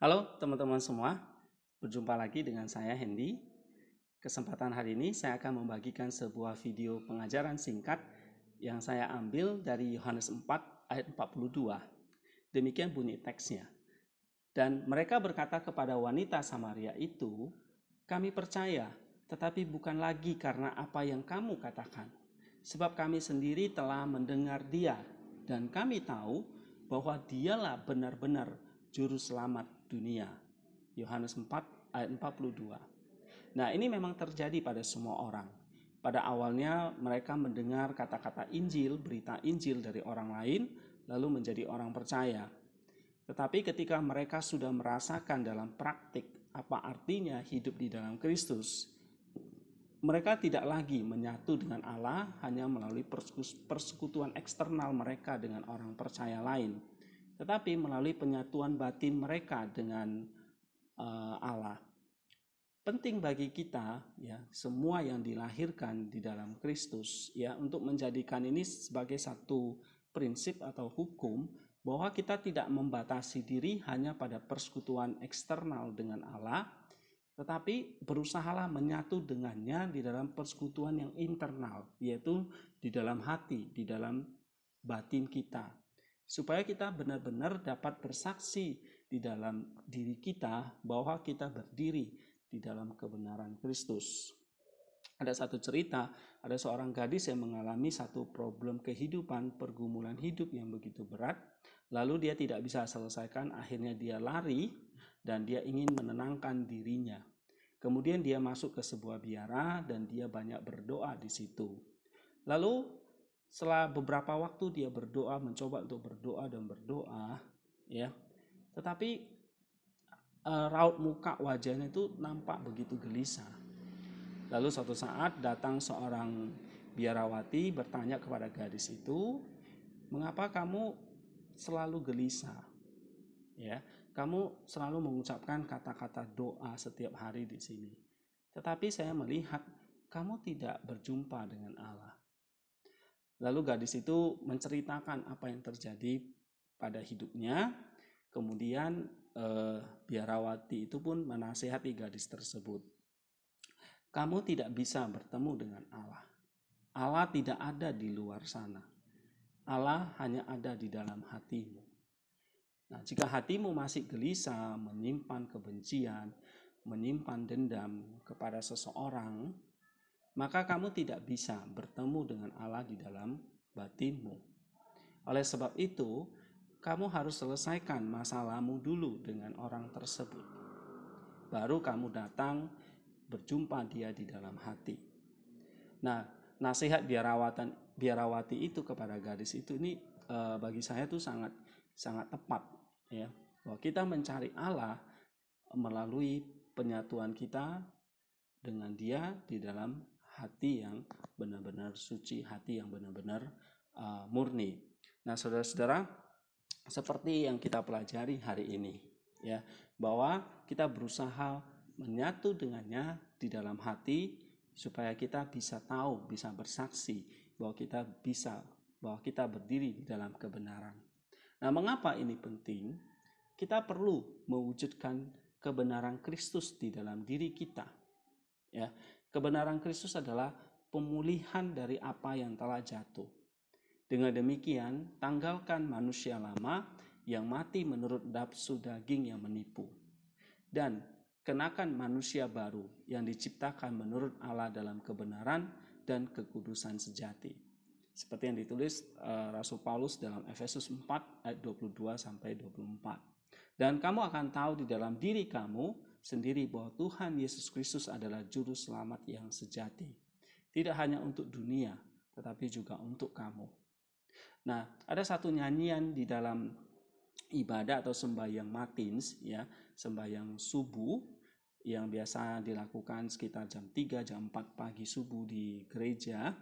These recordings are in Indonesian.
Halo teman-teman semua, berjumpa lagi dengan saya Hendy. Kesempatan hari ini saya akan membagikan sebuah video pengajaran singkat yang saya ambil dari Yohanes 4 ayat 42. Demikian bunyi teksnya. Dan mereka berkata kepada wanita Samaria itu, kami percaya, tetapi bukan lagi karena apa yang kamu katakan. Sebab kami sendiri telah mendengar dia, dan kami tahu bahwa dialah benar-benar juru selamat dunia. Yohanes 4 ayat 42. Nah, ini memang terjadi pada semua orang. Pada awalnya mereka mendengar kata-kata Injil, berita Injil dari orang lain, lalu menjadi orang percaya. Tetapi ketika mereka sudah merasakan dalam praktik apa artinya hidup di dalam Kristus, mereka tidak lagi menyatu dengan Allah hanya melalui persekutuan eksternal mereka dengan orang percaya lain, tetapi melalui penyatuan batin mereka dengan Allah. Penting bagi kita ya, semua yang dilahirkan di dalam Kristus ya, untuk menjadikan ini sebagai satu prinsip atau hukum bahwa kita tidak membatasi diri hanya pada persekutuan eksternal dengan Allah, tetapi berusahalah menyatu dengannya di dalam persekutuan yang internal, yaitu di dalam hati, di dalam batin kita, supaya kita benar-benar dapat bersaksi di dalam diri kita bahwa kita berdiri di dalam kebenaran Kristus. Ada satu cerita, ada seorang gadis yang mengalami satu problem kehidupan, pergumulan hidup yang begitu berat, lalu dia tidak bisa selesaikan, akhirnya dia lari dan dia ingin menenangkan dirinya. Kemudian dia masuk ke sebuah biara dan dia banyak berdoa di situ. Lalu setelah beberapa waktu dia berdoa, mencoba untuk berdoa dan berdoa, ya. Tetapi raut muka wajahnya itu nampak begitu gelisah. Lalu suatu saat datang seorang biarawati bertanya kepada gadis itu, mengapa kamu selalu gelisah? Ya, kamu selalu mengucapkan kata-kata doa setiap hari di sini. Tetapi saya melihat kamu tidak berjumpa dengan Allah. Lalu gadis itu menceritakan apa yang terjadi pada hidupnya. Kemudian biarawati itu pun menasihati gadis tersebut. Kamu tidak bisa bertemu dengan Allah. Allah tidak ada di luar sana. Allah hanya ada di dalam hatimu. Nah, jika hatimu masih gelisah, menyimpan kebencian, menyimpan dendam kepada seseorang, maka kamu tidak bisa bertemu dengan Allah di dalam batinmu. Oleh sebab itu, kamu harus selesaikan masalahmu dulu dengan orang tersebut. Baru kamu datang berjumpa dia di dalam hati. Nah, nasihat biarawati itu kepada gadis itu ini bagi saya tuh sangat tepat ya. Bahwa kita mencari Allah melalui penyatuan kita dengan dia di dalam hati yang benar-benar suci, hati yang benar-benar murni. Nah, saudara-saudara, seperti yang kita pelajari hari ini ya, bahwa kita berusaha menyatu dengannya di dalam hati supaya kita bisa tahu, bisa bersaksi bahwa kita berdiri di dalam kebenaran. Nah, mengapa ini penting? Kita perlu mewujudkan kebenaran Kristus di dalam diri kita. Ya, kebenaran Kristus adalah pemulihan dari apa yang telah jatuh. Dengan demikian, tanggalkan manusia lama yang mati menurut nafsu daging yang menipu. Dan kenakan manusia baru yang diciptakan menurut Allah dalam kebenaran dan kekudusan sejati. Seperti yang ditulis Rasul Paulus dalam Efesus 4 ayat 22 sampai 24. Dan kamu akan tahu di dalam diri kamu sendiri bahwa Tuhan Yesus Kristus adalah juru selamat yang sejati. Tidak hanya untuk dunia, tetapi juga untuk kamu. Nah, ada satu nyanyian di dalam ibadah atau sembahyang matins, ya, sembahyang subuh yang biasa dilakukan sekitar jam 3, jam 4 pagi subuh di gereja.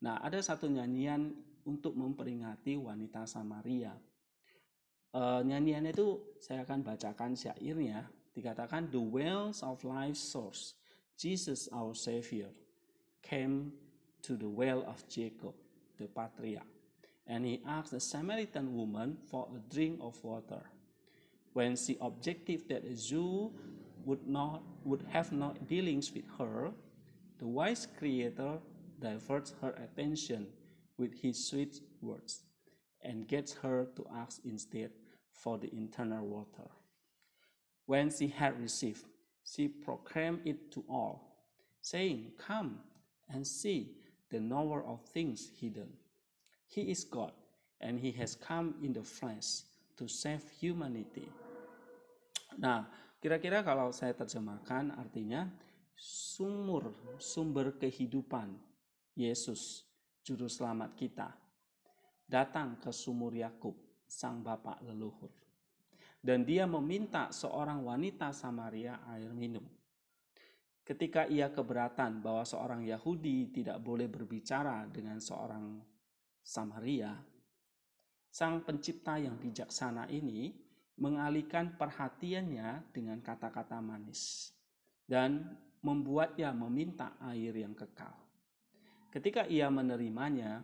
Nah, ada satu nyanyian untuk memperingati wanita Samaria. Nyanyian itu saya akan bacakan syairnya. Dikatakan, the wells of life's source, Jesus our Savior, came to the well of Jacob, the patriarch. And he asked the Samaritan woman for a drink of water. When she objected that a Jew would have no dealings with her, the wise Creator diverts her attention with his sweet words and gets her to ask instead for the eternal water. When she had received, she proclaimed it to all, saying, "Come and see the knower of things hidden. He is God, and he has come in the flesh to save humanity." Nah, kira-kira kalau saya terjemahkan artinya sumber kehidupan Yesus, juru selamat kita, datang ke sumur Yakub, sang bapak leluhur. Dan dia meminta seorang wanita Samaria air minum. Ketika ia keberatan bahwa seorang Yahudi tidak boleh berbicara dengan seorang Samaria, sang pencipta yang bijaksana ini mengalihkan perhatiannya dengan kata-kata manis dan membuatnya meminta air yang kekal. Ketika ia menerimanya,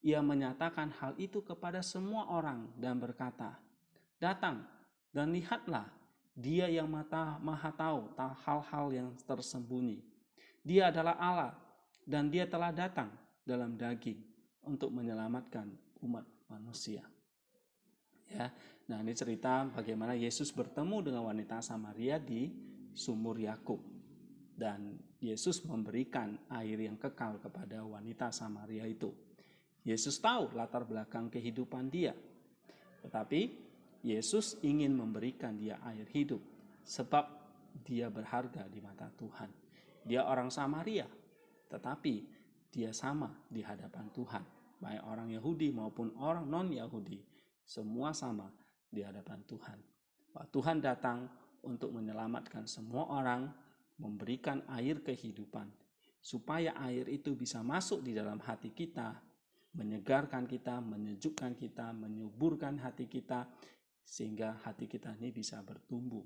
ia menyatakan hal itu kepada semua orang dan berkata, "Datang dan lihatlah, dia yang maha tahu hal-hal yang tersembunyi. Dia adalah Allah dan dia telah datang dalam daging untuk menyelamatkan umat manusia." Ya, nah ini cerita bagaimana Yesus bertemu dengan wanita Samaria di sumur Yakub. Dan Yesus memberikan air yang kekal kepada wanita Samaria itu. Yesus tahu latar belakang kehidupan dia. Tetapi Yesus ingin memberikan dia air hidup sebab dia berharga di mata Tuhan. Dia orang Samaria, tetapi dia sama di hadapan Tuhan. Baik orang Yahudi maupun orang non-Yahudi, semua sama di hadapan Tuhan. Bahwa Tuhan datang untuk menyelamatkan semua orang, memberikan air kehidupan, supaya air itu bisa masuk di dalam hati kita, menyegarkan kita, menyejukkan kita, menyuburkan hati kita, sehingga hati kita ini bisa bertumbuh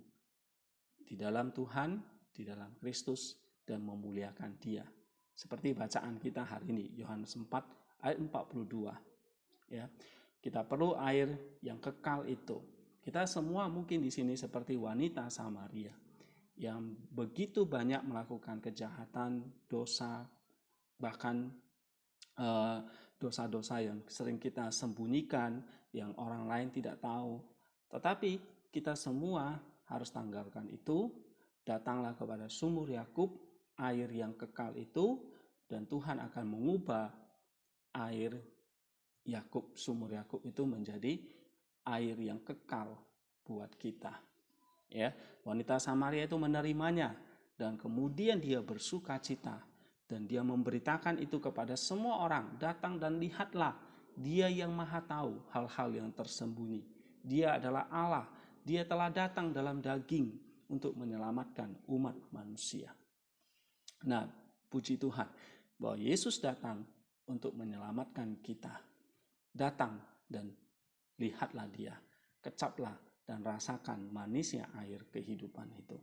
di dalam Tuhan, di dalam Kristus, dan memuliakan Dia. Seperti bacaan kita hari ini, Yohanes 4 ayat 42. Ya, kita perlu air yang kekal itu. Kita semua mungkin di sini seperti wanita Samaria yang begitu banyak melakukan kejahatan, dosa, bahkan dosa-dosa yang sering kita sembunyikan, yang orang lain tidak tahu. Tetapi kita semua harus tanggalkan itu, datanglah kepada sumur Yakub, air yang kekal itu, dan Tuhan akan mengubah air Yakub, sumur Yakub itu menjadi air yang kekal buat kita. Ya, wanita Samaria itu menerimanya dan kemudian dia bersuka cita dan dia memberitakan itu kepada semua orang. Datang dan lihatlah, dia yang maha tahu hal-hal yang tersembunyi. Dia adalah Allah, dia telah datang dalam daging untuk menyelamatkan umat manusia. Nah, puji Tuhan bahwa Yesus datang untuk menyelamatkan kita. Datang dan lihatlah dia, kecaplah dan rasakan manisnya air kehidupan itu.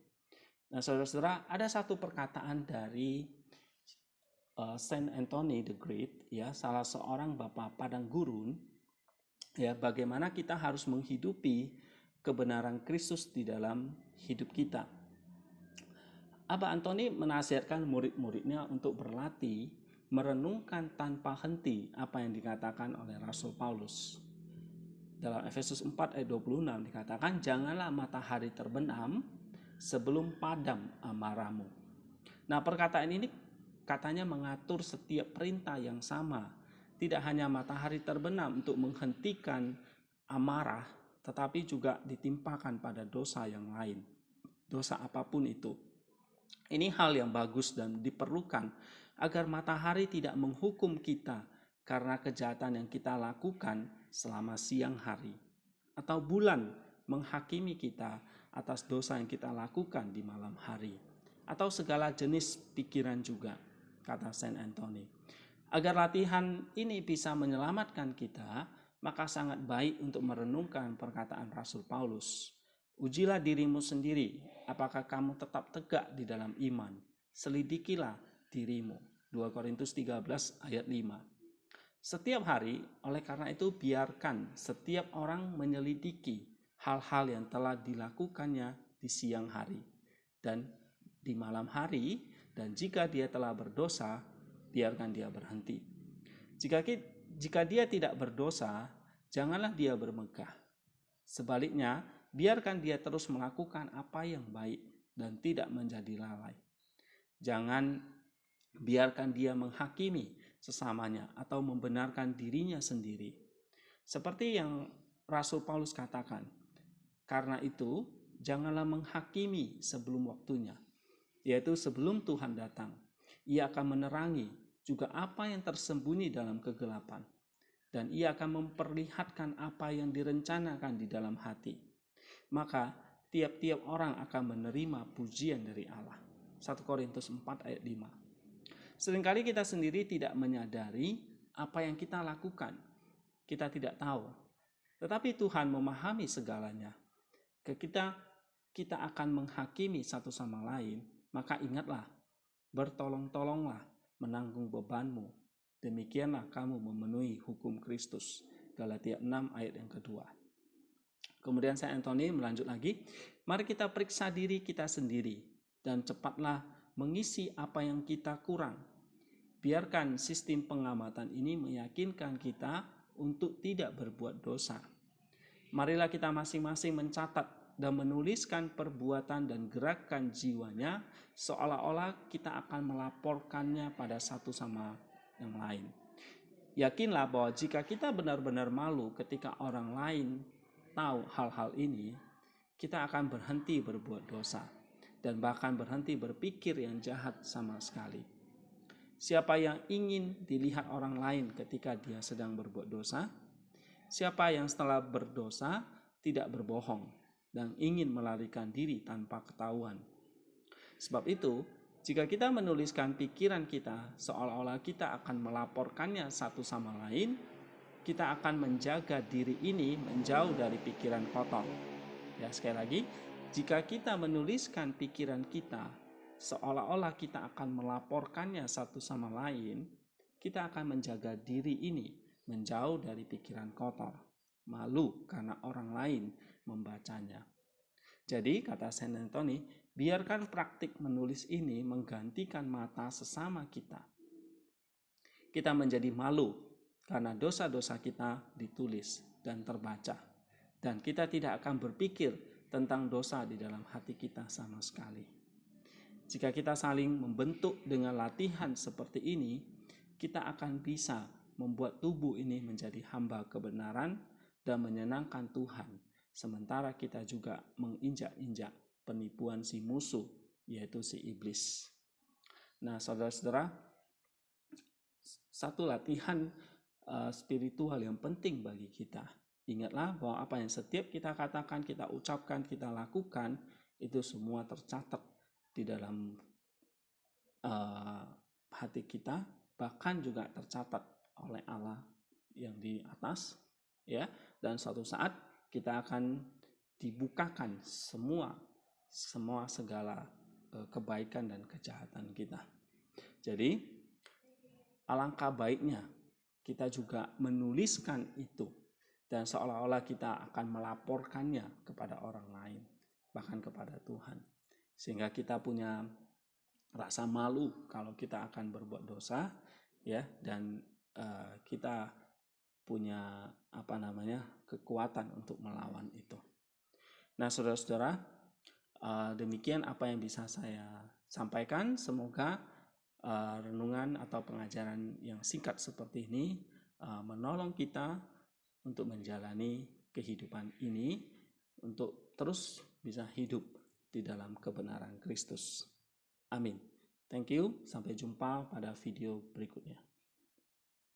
Nah, saudara-saudara, ada satu perkataan dari Saint Anthony the Great, ya, salah seorang bapak padang gurun, ya, bagaimana kita harus menghidupi kebenaran Kristus di dalam hidup kita. Abah Anthony menasihatkan murid-muridnya untuk berlatih merenungkan tanpa henti apa yang dikatakan oleh Rasul Paulus. Dalam Efesus 4 ayat 26 dikatakan, "Janganlah matahari terbenam sebelum padam amarahmu." Nah, perkataan ini katanya mengatur setiap perintah yang sama. Tidak hanya matahari terbenam untuk menghentikan amarah, tetapi juga ditimpakan pada dosa yang lain. Dosa apapun itu. Ini hal yang bagus dan diperlukan agar matahari tidak menghukum kita karena kejahatan yang kita lakukan selama siang hari, atau bulan menghakimi kita atas dosa yang kita lakukan di malam hari, atau segala jenis pikiran juga, kata Saint Anthony. Agar latihan ini bisa menyelamatkan kita, maka sangat baik untuk merenungkan perkataan Rasul Paulus. "Ujilah dirimu sendiri, apakah kamu tetap tegak di dalam iman. Selidikilah dirimu." 2 Korintus 13 ayat 5. Setiap hari, oleh karena itu biarkan setiap orang menyelidiki hal-hal yang telah dilakukannya di siang hari dan di malam hari, dan jika dia telah berdosa, biarkan dia berhenti. Jika dia tidak berdosa, janganlah dia bermegah. Sebaliknya, biarkan dia terus melakukan apa yang baik dan tidak menjadi lalai. Jangan biarkan dia menghakimi sesamanya atau membenarkan dirinya sendiri. Seperti yang Rasul Paulus katakan, karena itu janganlah menghakimi sebelum waktunya, yaitu sebelum Tuhan datang. Ia akan menerangi juga apa yang tersembunyi dalam kegelapan, dan ia akan memperlihatkan apa yang direncanakan di dalam hati. Maka tiap-tiap orang akan menerima pujian dari Allah. 1 Korintus 4 ayat 5. Seringkali kita sendiri tidak menyadari apa yang kita lakukan. Kita tidak tahu. Tetapi Tuhan memahami segalanya. Ketika kita akan menghakimi satu sama lain, maka ingatlah, bertolong-tolonglah menanggung bebanmu. Demikianlah kamu memenuhi hukum Kristus. Galatia 6 ayat yang kedua. Kemudian saya Anthony melanjut lagi. Mari kita periksa diri kita sendiri dan cepatlah mengisi apa yang kita kurang. Biarkan sistem pengamatan ini meyakinkan kita untuk tidak berbuat dosa. Marilah kita masing-masing mencatat dan menuliskan perbuatan dan gerakan jiwanya seolah-olah kita akan melaporkannya pada satu sama yang lain. Yakinlah bahwa jika kita benar-benar malu ketika orang lain tahu hal-hal ini, kita akan berhenti berbuat dosa dan bahkan berhenti berpikir yang jahat sama sekali. Siapa yang ingin dilihat orang lain ketika dia sedang berbuat dosa? Siapa yang setelah berdosa tidak berbohong dan ingin melarikan diri tanpa ketahuan? Sebab itu, jika kita menuliskan pikiran kita seolah-olah kita akan melaporkannya satu sama lain, kita akan menjaga diri ini menjauh dari pikiran kotor. Ya, sekali lagi, jika kita menuliskan pikiran kita seolah-olah kita akan melaporkannya satu sama lain, kita akan menjaga diri ini menjauh dari pikiran kotor, malu karena orang lain membacanya. Jadi, kata Saint Anthony, biarkan praktik menulis ini menggantikan mata sesama kita. Kita menjadi malu karena dosa-dosa kita ditulis dan terbaca. Dan kita tidak akan berpikir tentang dosa di dalam hati kita sama sekali. Jika kita saling membentuk dengan latihan seperti ini, kita akan bisa membuat tubuh ini menjadi hamba kebenaran dan menyenangkan Tuhan, sementara kita juga menginjak-injak penipuan si musuh, yaitu si iblis. Nah, saudara-saudara, satu latihan spiritual yang penting bagi kita. Ingatlah bahwa apa yang setiap kita katakan, kita ucapkan, kita lakukan, itu semua tercatat di dalam hati kita, bahkan juga tercatat oleh Allah yang di atas, ya. Dan suatu saat kita akan dibukakan semua segala kebaikan dan kejahatan kita. Jadi alangkah baiknya kita juga menuliskan itu dan seolah-olah kita akan melaporkannya kepada orang lain, bahkan kepada Tuhan. Sehingga kita punya rasa malu kalau kita akan berbuat dosa, ya, dan kita punya kekuatan untuk melawan itu. Nah, saudara-saudara, demikian apa yang bisa saya sampaikan. Semoga renungan atau pengajaran yang singkat seperti ini menolong kita untuk menjalani kehidupan ini, untuk terus bisa hidup di dalam kebenaran Kristus. Amin. Thank you. Sampai jumpa pada video berikutnya.